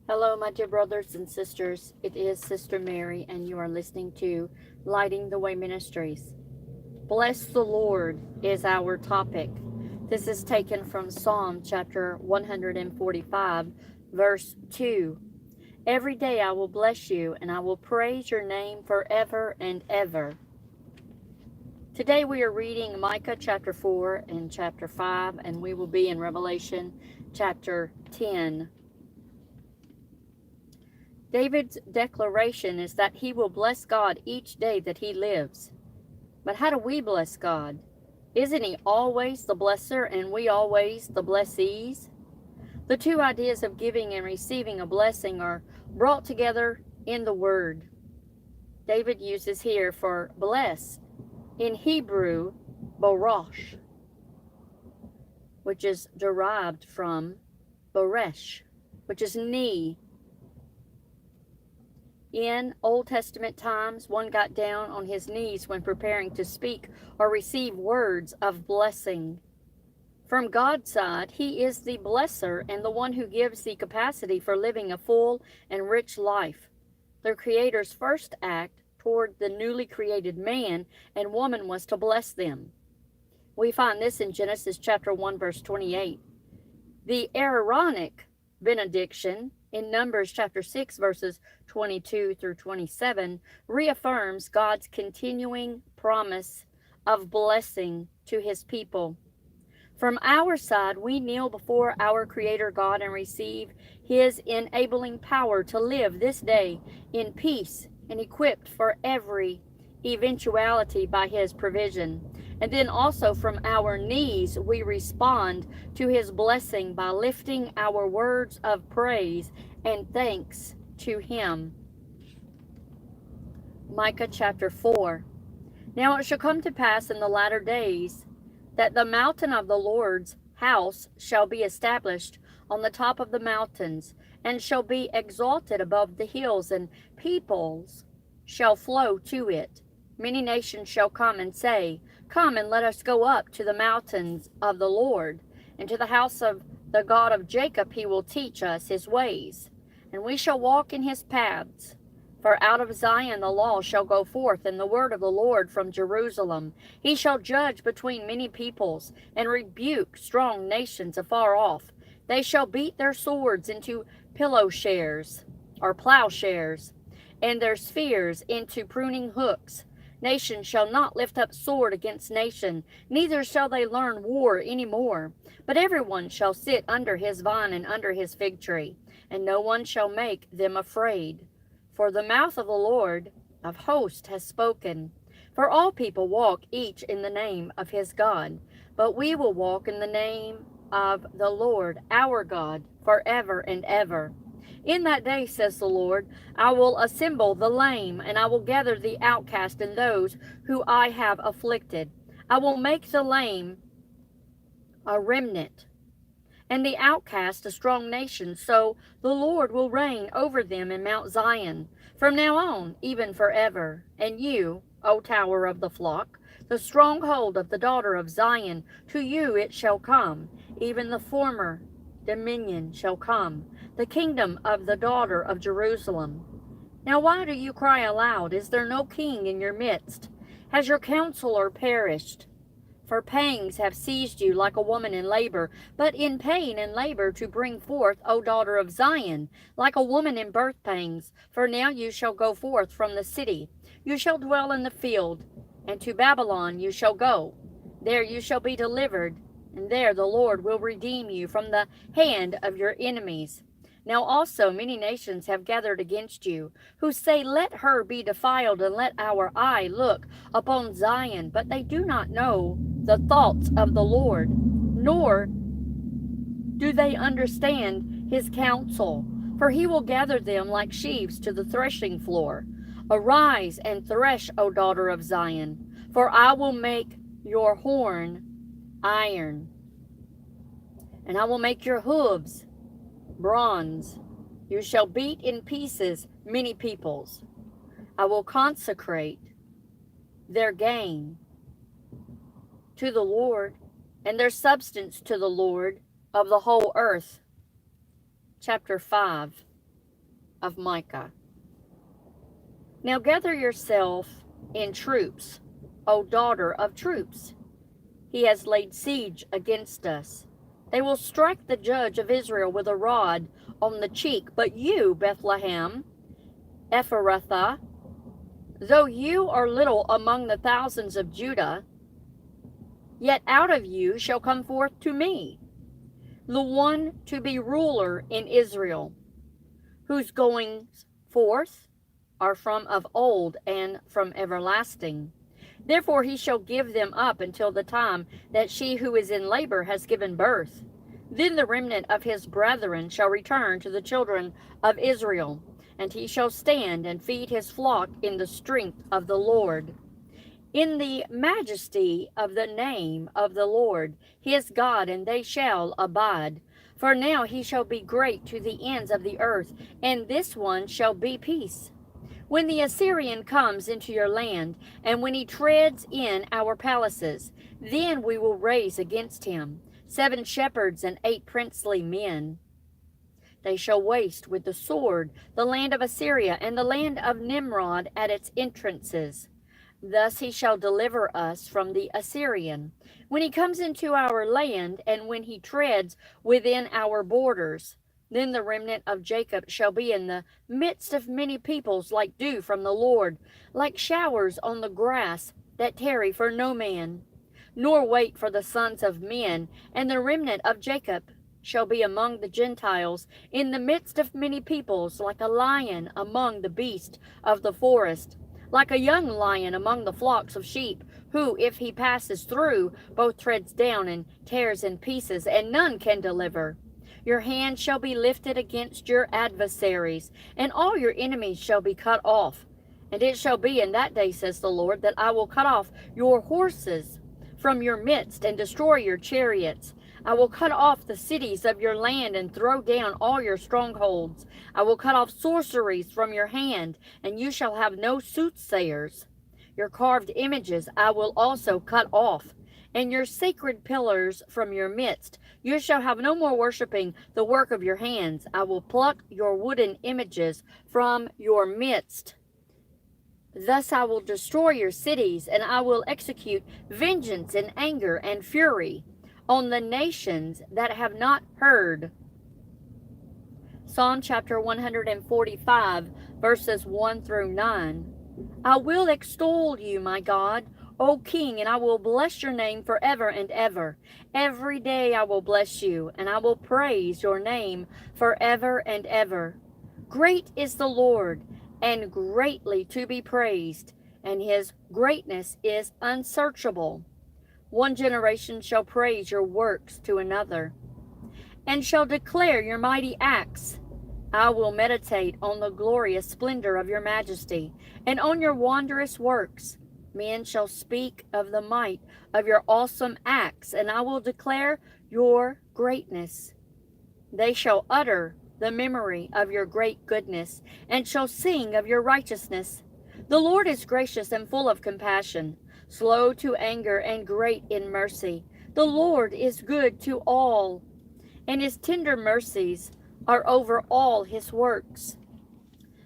Hello, my dear brothers and sisters. It is Sister Mary, and you are listening to Lighting the Way Ministries. Bless the Lord is our topic. This is taken from Psalm chapter 145, verse 2. Every day I will bless you, and I will praise your name forever and ever. Today we are reading Micah chapter 4 and chapter 5, and we will be in Revelation chapter 10. David's declaration is that he will bless God each day that he lives. But how do we bless God? Isn't he always the blesser and we always the blessees? The two ideas of giving and receiving a blessing are brought together in the word. David uses here for bless in Hebrew, borosh, which is derived from boresh, which is knee. In Old Testament times, one got down on his knees when preparing to speak or receive words of blessing. From God's side, he is the blesser and the one who gives the capacity for living a full and rich life. The Creator's first act toward the newly created man and woman was to bless them. We find this in Genesis chapter 1, verse 28. The Aaronic benediction in Numbers chapter 6, verses 22 through 27, reaffirms God's continuing promise of blessing to his people. From our side, we kneel before our Creator God and receive his enabling power to live this day in peace and equipped for every eventuality by his provision. And then also from our knees, we respond to his blessing by lifting our words of praise and thanks to him. Micah chapter 4. Now it shall come to pass in the latter days that the mountain of the Lord's house shall be established on the top of the mountains, and shall be exalted above the hills, and peoples shall flow to it. Many nations shall come and say, Come and let us go up to the mountains of the Lord, and to the house of the God of Jacob. He will teach us his ways, and we shall walk in his paths. For out of Zion the law shall go forth, and the word of the Lord from Jerusalem. He shall judge between many peoples, and rebuke strong nations afar off. They shall beat their swords into plowshares, and their spears into pruning hooks. Nation shall not lift up sword against nation, neither shall they learn war any more. But everyone shall sit under his vine and under his fig tree, and no one shall make them afraid. For the mouth of the Lord of hosts has spoken. For all people walk each in the name of his God, but we will walk in the name of the Lord our God forever and ever. In that day, says the Lord, I will assemble the lame, and I will gather the outcast and those who I have afflicted. I will make the lame a remnant, and the outcast a strong nation. So the Lord will reign over them in Mount Zion, from now on, even forever. And you, O tower of the flock, the stronghold of the daughter of Zion, to you it shall come, even the former dominion shall come, the kingdom of the daughter of Jerusalem. Now why do you cry aloud? Is there no king in your midst? Has your counselor perished? For pangs have seized you like a woman in labor, but in pain and labor to bring forth, O daughter of Zion, like a woman in birth pangs. For now you shall go forth from the city, you shall dwell in the field, and to Babylon you shall go. There you shall be delivered, and there the Lord will redeem you from the hand of your enemies. Now also many nations have gathered against you, who say, Let her be defiled, and let our eye look upon Zion. But they do not know the thoughts of the Lord, nor do they understand his counsel. For he will gather them like sheaves to the threshing floor. Arise and thresh, O daughter of Zion, for I will make your horn iron, and I will make your hooves bronze. You shall beat in pieces many peoples. I will consecrate their gain to the Lord, and their substance to the Lord of the whole earth. Chapter 5. of Micah. Now gather yourself in troops, O daughter of troops. He has laid siege against us. They will strike the judge of Israel with a rod on the cheek. But you, Bethlehem, Ephrathah, though you are little among the thousands of Judah, yet out of you shall come forth to me the one to be ruler in Israel, whose goings forth are from of old and from everlasting. Therefore he shall give them up until the time that she who is in labor has given birth. Then the remnant of his brethren shall return to the children of Israel, and he shall stand and feed his flock in the strength of the Lord, in the majesty of the name of the Lord his God, and they shall abide. For now he shall be great to the ends of the earth, and this one shall be peace. When the Assyrian comes into your land, and when he treads in our palaces, then we will raise against him 7 shepherds and 8 princely men. They shall waste with the sword the land of Assyria, and the land of Nimrod at its entrances. Thus he shall deliver us from the Assyrian, when he comes into our land, and when he treads within our borders. Then the remnant of Jacob shall be in the midst of many peoples, like dew from the Lord, like showers on the grass, that tarry for no man, nor wait for the sons of men. And the remnant of Jacob shall be among the Gentiles, in the midst of many peoples, like a lion among the beasts of the forest, like a young lion among the flocks of sheep, who, if he passes through, both treads down and tears in pieces, and none can deliver. Your hand shall be lifted against your adversaries, and all your enemies shall be cut off. And it shall be in that day, says the Lord, that I will cut off your horses from your midst, and destroy your chariots. I will cut off the cities of your land, and throw down all your strongholds. I will cut off sorceries from your hand, and you shall have no soothsayers. Your carved images I will also cut off, and your sacred pillars from your midst. You shall have no more worshiping the work of your hands. I will pluck your wooden images from your midst. Thus I will destroy your cities, and I will execute vengeance in anger and fury on the nations that have not heard. Psalm chapter 145, verses 1 through 9. I will extol you, my God, O King, and I will bless your name forever and ever. Every day I will bless you, and I will praise your name forever and ever. Great is the Lord, and greatly to be praised, and his greatness is unsearchable. One generation shall praise your works to another, and shall declare your mighty acts. I will meditate on the glorious splendor of your majesty, and on your wondrous works. Men shall speak of the might of your awesome acts, and I will declare your greatness. They shall utter the memory of your great goodness, and shall sing of your righteousness. The Lord is gracious and full of compassion, slow to anger and great in mercy. The Lord is good to all, and his tender mercies are over all his works.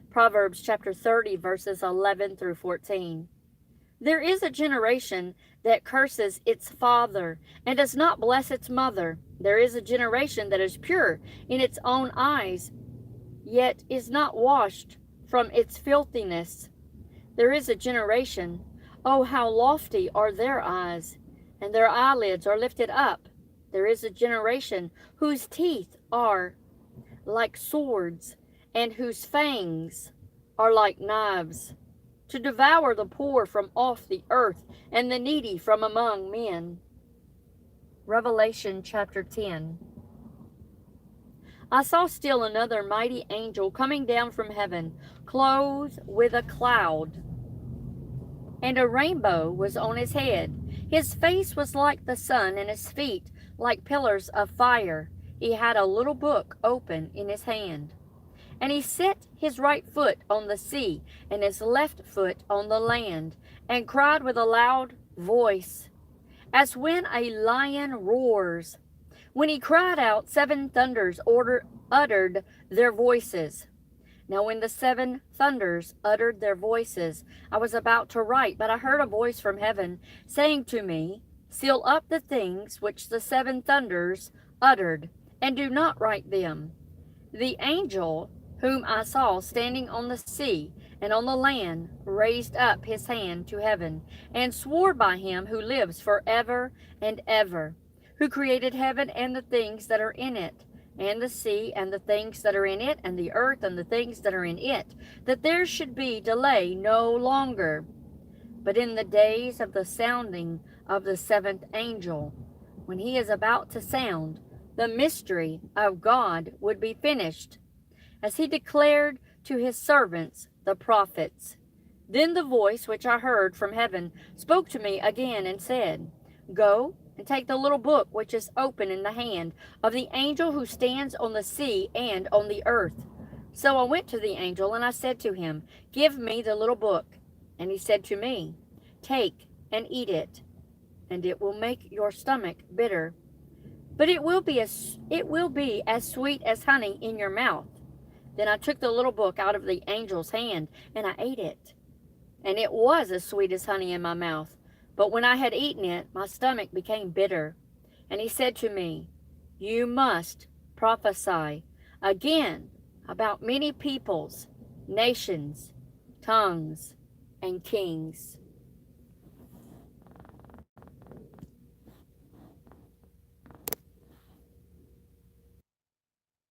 Proverbs chapter 30, verses 11 through 14. There is a generation that curses its father and does not bless its mother. There is a generation that is pure in its own eyes, yet is not washed from its filthiness. There is a generation, oh, how lofty are their eyes, and their eyelids are lifted up. There is a generation whose teeth are like swords, and whose fangs are like knives, to devour the poor from off the earth, and the needy from among men. Revelation chapter 10. I saw still another mighty angel coming down from heaven, clothed with a cloud, and a rainbow was on his head. His face was like the sun, and his feet like pillars of fire. He had a little book open in his hand. And he set his right foot on the sea, and his left foot on the land, and cried with a loud voice, as when a lion roars. When he cried out, 7 thunders uttered their voices. Now when the seven thunders uttered their voices, I was about to write, but I heard a voice from heaven saying to me, Seal up the things which the seven thunders uttered, and do not write them. The angel whom I saw standing on the sea and on the land raised up his hand to heaven, and swore by him who lives forever and ever, who created heaven and the things that are in it, and the sea and the things that are in it, and the earth and the things that are in it, that there should be delay no longer. But in the days of the sounding of the seventh angel, when he is about to sound, the mystery of God would be finished, as he declared to his servants the prophets. Then the voice which I heard from heaven spoke to me again and said, Go and take the little book which is open in the hand of the angel who stands on the sea and on the earth. So I went to the angel, and I said to him, Give me the little book. And he said to me, Take and eat it, and it will make your stomach bitter, but it will be as sweet as honey in your mouth. Then I took the little book out of the angel's hand, and I ate it, and it was as sweet as honey in my mouth. But when I had eaten it, my stomach became bitter. And he said to me, You must prophesy again about many peoples, nations, tongues, and kings.